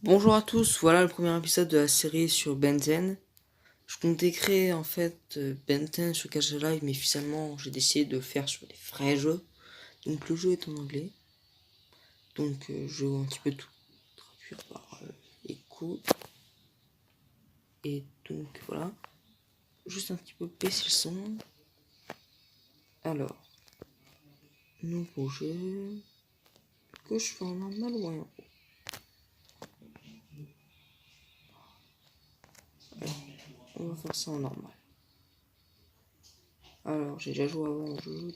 Bonjour à tous, voilà le premier épisode de la série sur Benten. Je comptais créer en fait Benten sur Cache Live, mais finalement j'ai décidé de le faire sur des vrais jeux. Donc le jeu est en anglais. Donc je vais un petit peu tout traduire par écoute. Et donc voilà. Juste un petit peu baisser le son. Alors, nouveau jeu. Que je fais en normal ou en héros? Alors, on va faire ça en normal. Alors, j'ai déjà joué avant au jeu. Donc,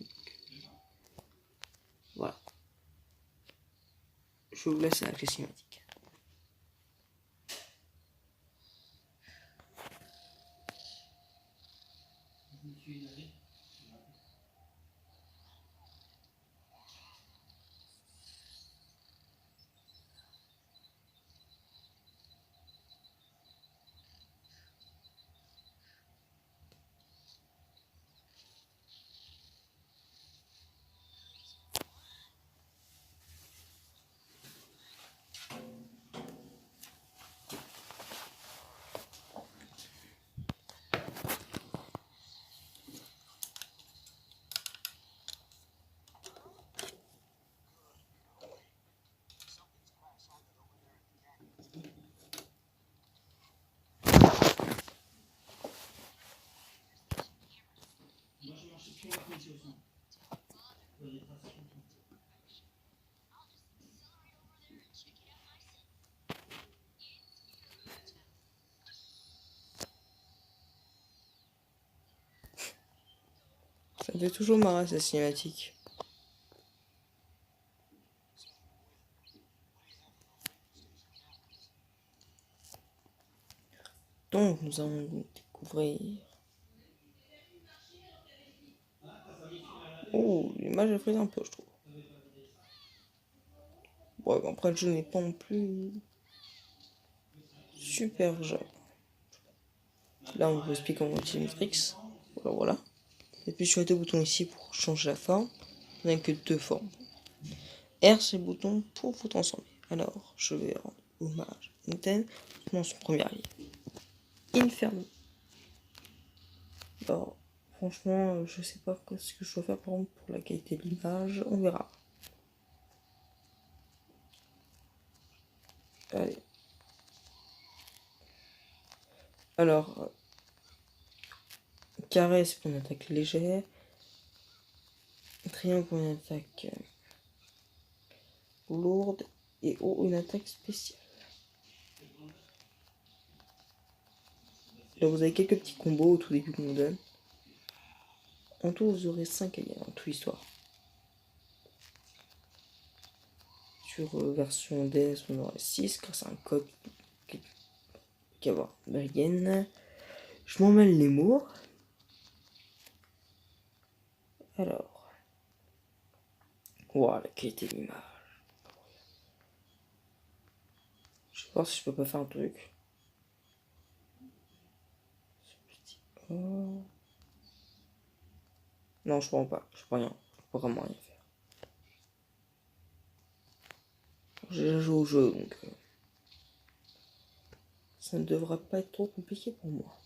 voilà. Je vous laisse avec les cinématiques. Ça me fait toujours marrer cette cinématique. Donc nous allons découvrir. Oh, l'image a pris un peu, je trouve. Bon, après le jeu n'est pas non plus super jeune. Là, on vous explique comment utiliser Matrix. Voilà, voilà. Et puis sur les deux boutons ici pour changer la forme. On n'a que deux formes. R, c'est le bouton pour vous transformer. Alors, je vais rendre hommage à Nintendo dans son premier allié. Inferno. Alors, franchement, je sais pas ce que je dois faire par exemple pour la qualité de l'image. On verra. Allez. Alors, carré, c'est pour une attaque légère. Triangle pour une attaque lourde. Et haut, une attaque spéciale. Là, vous avez quelques petits combos au tout début qu'on vous donne. En tout, vous aurez 5 alliés en toute l'histoire. Sur version DS, on aura 6 grâce à un code qui va avoir Bergen. Je m'en mêle les mots. Alors, voilà la qualité de l'image. Je vais voir si je peux pas faire un truc. Oh. Non, je comprends pas. Je peux rien. Je peux vraiment rien faire. J'ai déjà joué au jeu, donc ça ne devrait pas être trop compliqué pour moi.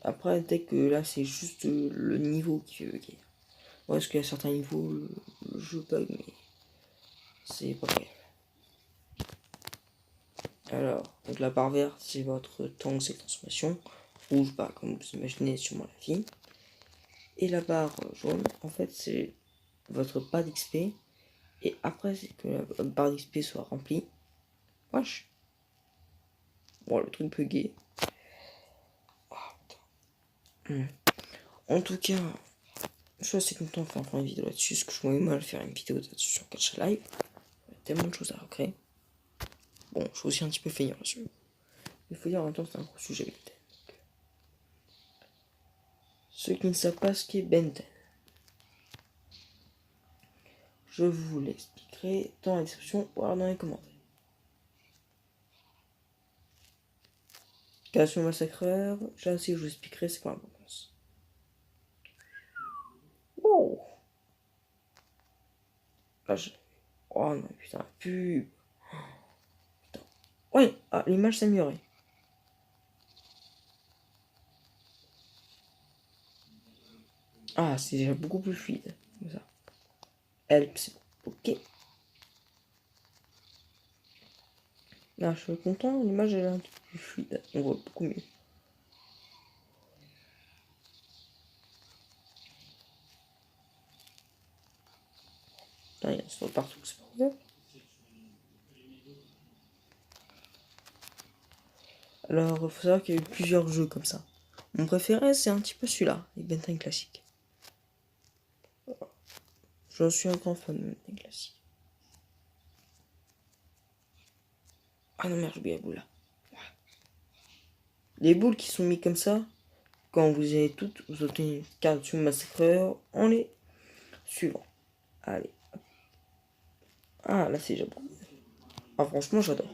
Après, dès que là, c'est juste le niveau qui fait bugger. Ouais, parce qu'il y a certains niveaux, le jeu bug, mais c'est pas grave. Alors, donc la barre verte, c'est votre temps, c'est transformation. Rouge, bah, comme vous imaginez, sûrement la vie. Et la barre jaune, en fait, c'est votre pas d'XP. Et après, c'est que la barre d'XP soit remplie. Wesh. Bon, le truc bugué. Oh, en tout cas, je suis assez content de faire une vidéo là-dessus, parce que je voyais mal faire une vidéo là-dessus sur Catch Live. Il y a tellement de choses à recréer. Bon, je suis aussi un petit peu feignant là-dessus. Il faut dire en même temps, c'est un gros sujet Benten. Ceux qui ne savent pas ce qu'est Benten, je vous l'expliquerai dans la description ou alors dans les commentaires. Création massacreur, là aussi je vous expliquerai c'est quoi l'importance. Wow. Là, Oh non, putain, pub. Putain. Ouais, ah, l'image s'est améliorée. Ah, c'est déjà beaucoup plus fluide. Comme ça. Help, c'est bon. Ok. Là, je suis content, l'image est un petit peu plus fluide. On voit beaucoup mieux. Là, il y a un spot partout, c'est pas grave. Alors, il faut savoir qu'il y a eu plusieurs jeux comme ça. Mon préféré, c'est un petit peu celui-là, les Ben 10 classiques. Je suis un grand fan de Ben 10 classiques. Ah non, merde, j'ai oublié la boule là. Les boules qui sont mises comme ça, quand vous avez toutes, vous obtenez une carte sur Massacreur en les suivant. Allez. Ah, là, c'est déjà bon. Ah, franchement, j'adore.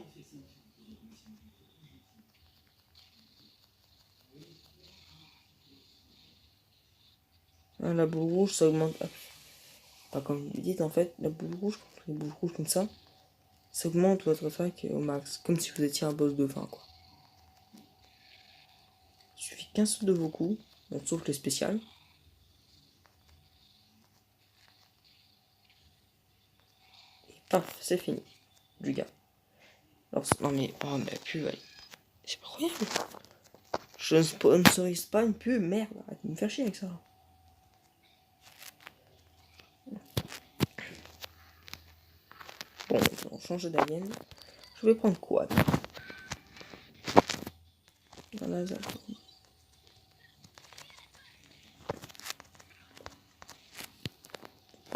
Ah, la boule rouge, ça augmente. Pas comme vous dites, en fait, la boule rouge, les boules rouges comme ça augmente votre attaque au max. Comme si vous étiez un boss de fin, quoi. Il suffit qu'un seul de vos coups, bon, sauf les spéciales. Et paf, c'est fini. Du gars. Alors, non mais, oh, mais pub, c'est pas incroyable. Je ne sponsorise pas une pub, merde, arrête de me faire chier avec ça. Bon, on va changer d'alien. Je vais prendre quoi? Voilà, ça.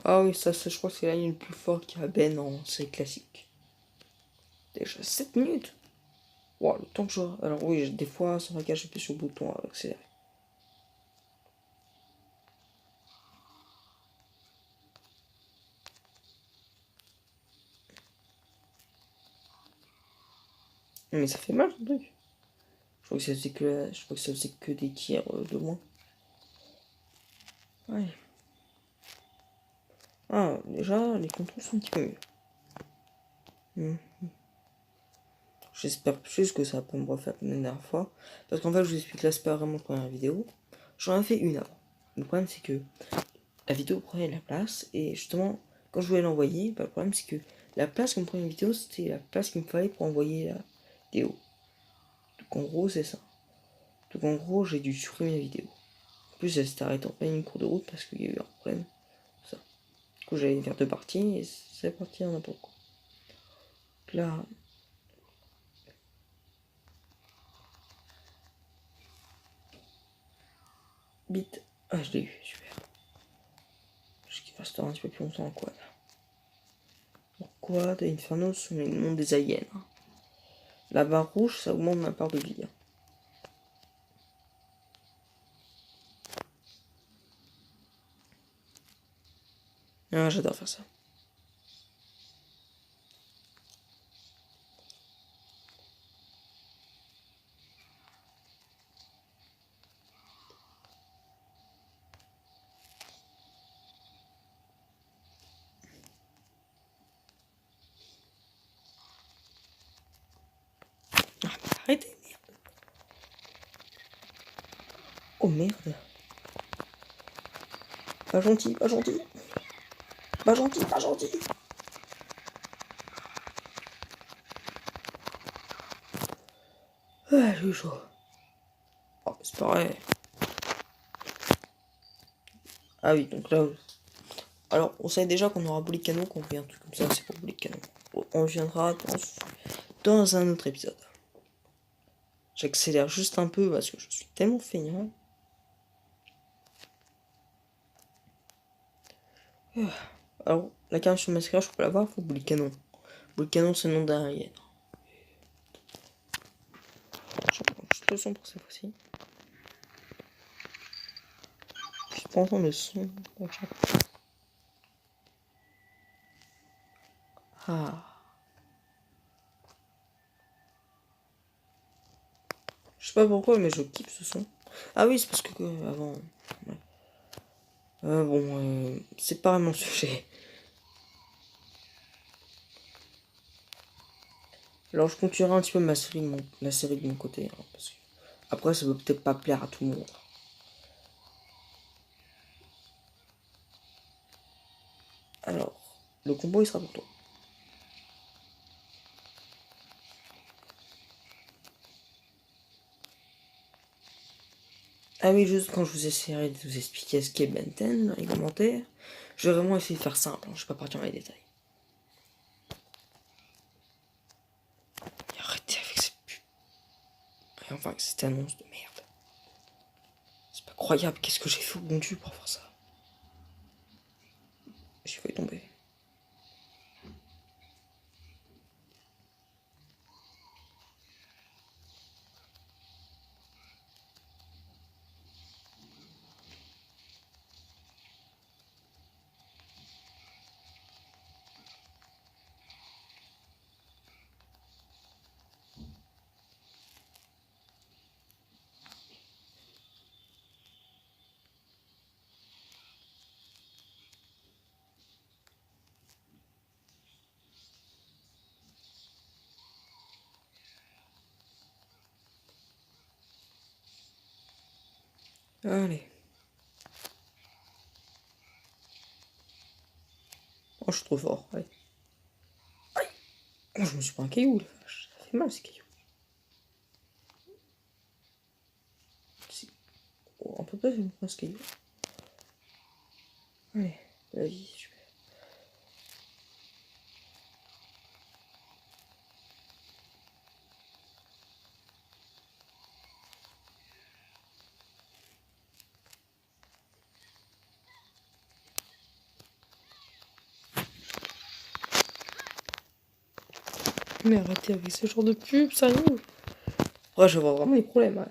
Ah oui, ça je crois que c'est l'alien le plus fort qui a Ben en série classique. Déjà 7 minutes. Wow, le temps que je... Alors oui, des fois, sans regarder, j'appuie sur le bouton à accélérer. Mais ça fait mal, ce truc. Je crois que ça faisait que, je crois que ça faisait que des tirs de loin. Ouais. Ah, déjà, les contrôles sont un petit peu mieux. J'espère juste que ça va pas me refaire comme la dernière fois. Parce qu'en fait, je vous explique là, c'est pas vraiment la première vidéo. J'en ai fait une avant. Le problème, c'est que la vidéo prenait de la place. Et justement, quand je voulais l'envoyer, bah, le problème, c'est que la place qu'on prenait une vidéo, c'était la place qu'il me fallait pour envoyer la vidéo. Donc en gros, c'est ça. Donc en gros, j'ai dû supprimer la vidéo. En plus, elle s'est arrêtée en plein cours de route parce qu'il y a eu un problème. Ça. Du coup, j'allais faire deux parties et c'est parti en n'importe quoi. Donc là. Bite. Ah, je l'ai eu, super. Juste qu'il restera un petit peu plus longtemps en quad. Quad et Inferno sont les noms des aliens. La barre rouge, ça augmente ma part de vie. Ah, j'adore faire ça. Ah, mais arrêtez, merde. Oh merde. Pas gentil, pas gentil. Pas gentil, pas gentil. Ah, j'ai eu chaud. Oh, c'est pareil. Ah oui, donc là. Alors, on sait déjà qu'on aura boulet canon quand on fait un truc comme ça, c'est pour boulet canon. On viendra dans un autre épisode. J'accélère juste un peu parce que je suis tellement feignant. Alors, la carrière sur Massacre, je peux l'avoir pour boulet canon. Boulet canon, c'est le nom d'un alien. Je prends juste le son pour cette fois-ci. Je peux entendre le son. Ah. Je sais pas pourquoi, mais je kiffe ce son. Ah oui, c'est parce que avant. Ouais. Bon, c'est pas vraiment le sujet. Alors je continuerai un petit peu la série de mon côté, hein, parce que après ça peut peut-être pas plaire à tout le monde. Alors, le combo il sera pour toi. Ah oui, juste quand je vous essaierai de vous expliquer ce qu'est Ben 10 dans les commentaires, je vais vraiment essayer de faire simple, hein, je vais pas partir dans les détails. Et arrêtez avec cette pub. Et enfin, avec cette annonce de merde. C'est pas croyable, qu'est-ce que j'ai fait au bon Dieu pour faire ça? J'ai failli tomber. Allez. Oh, je suis trop fort, allez. Aïe. Oh, je me suis pris un caillou, la vache. Ça fait mal ces cailloux. Oh, un peu pas, je me prends ce caillou. Allez, la vie, super. Mais arrêtez avec ce genre de pub, sérieux. Ouais, je vais avoir vraiment des problèmes, ouais.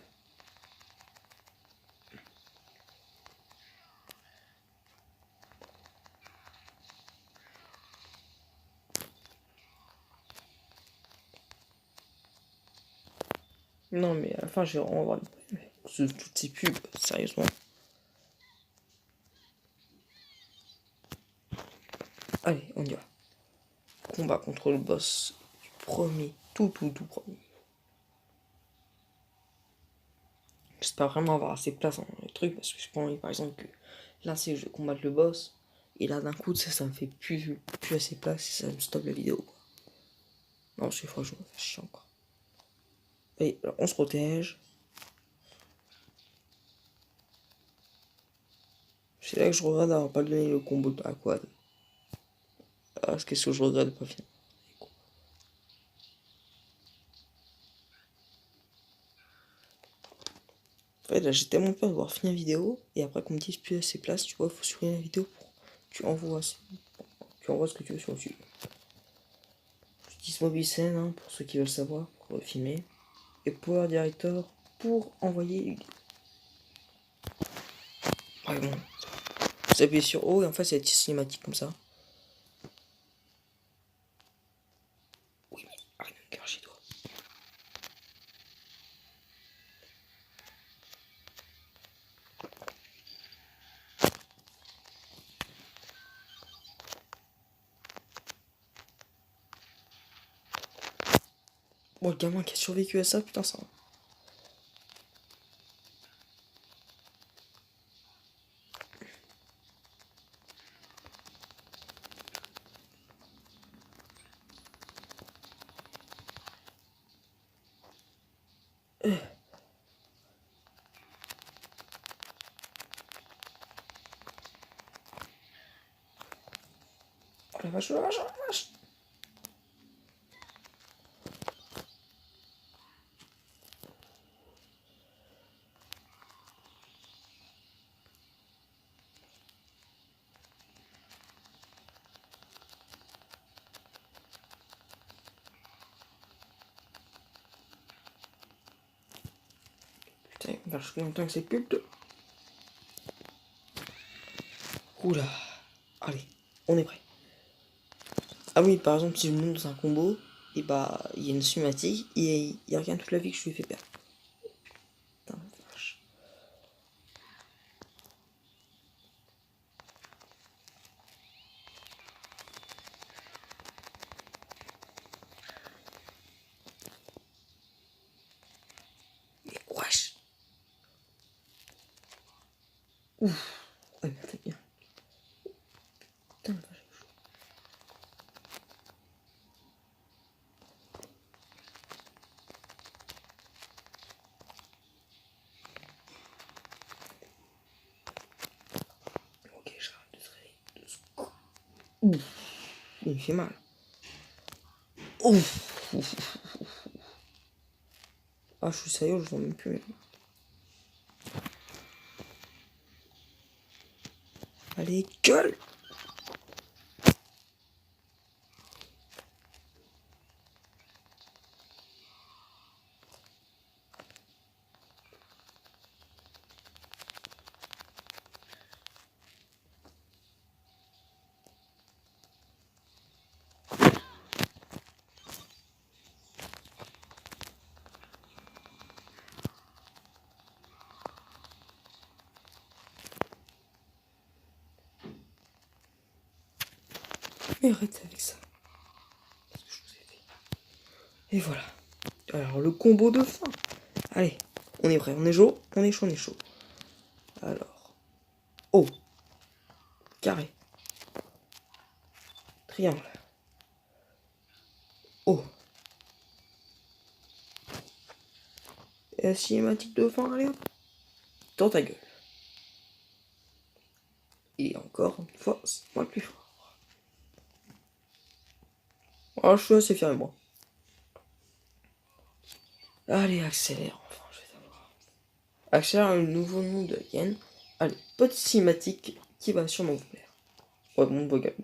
Non, mais à la fin, je vais vraiment avoir des problèmes. Toutes ces pubs, sérieusement. Allez, on y va. Combat contre le boss du premier, tout premier. J'espère vraiment avoir assez de place dans le truc parce que j'ai pas envie, par exemple, que là, c'est je combattre le boss et là, d'un coup, ça me fait plus assez de place et ça me stoppe la vidéo, quoi. Non, je franchement, ça fait chiant, quoi. Et alors, on se protège. C'est là que je regrette d'avoir pas donné le combo de la quad. Ah, qu'est-ce que je regrette de pas finir. En fait, là, j'ai tellement peur de voir finir la vidéo et après qu'on me dise plus assez de place, tu vois, il faut supprimer la vidéo pour tu envoies, tu envoies ce que tu veux sur YouTube. Justice Mobile Scène, hein, pour ceux qui veulent savoir, pour filmer. Et Power Director pour envoyer les vidéos. Ouais, bon. Vous appuyez sur O et en fait, c'est la petite cinématique comme ça. Oui, mais arrête de me cacher chez toi. Bon, le gamin qui a survécu à ça, putain, ça. Oh la vache, oh la vache, oh la vache. Putain, il va faire longtemps que c'est pub de. Oula. Allez, on est prêt. Ah oui, par exemple, si je monte dans un combo, et bah, il y a une cinématique, et il regarde toute la vie que je lui ai fait perdre. Putain, la vache. Ouf. Ouais, c'est bien. Putain, la vache. Ok, j'arrête de se réveiller. 2 secondes. Ouf. Il me fait mal. Ouf. Ouf. Ah, je suis sérieux, je vois même plus. Allez, gueule. Mais arrête avec ça. Qu'est-ce que je vous ai fait? Et voilà. Alors, le combo de fin. Allez, on est prêt, on est chaud, on est chaud, on est chaud. Alors. Oh. Carré. Triangle. Oh. Et la cinématique de fin, allez hop. Dans ta gueule. Et encore une fois, c'est moi le plus fort. Oh, je suis assez fier de moi. Allez, accélère, enfin, je vais savoir. Accélère le nouveau nom de Yen. Allez, petite cinématique qui va sûrement vous plaire. Ouais, bon, vogal.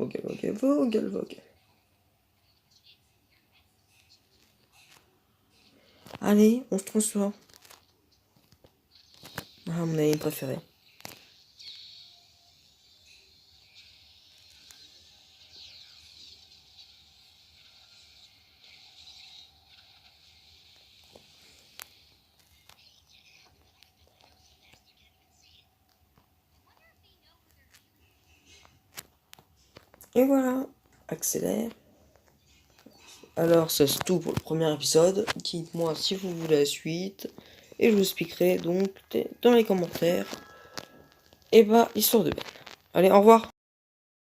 Allez, on se transforme. Ah, mon anime préféré. Et voilà, accélère. Alors, ça c'est tout pour le premier épisode. Dites-moi si vous voulez la suite. Et je vous expliquerai donc dans les commentaires. Et bah, l'histoire de Ben. Allez, au revoir.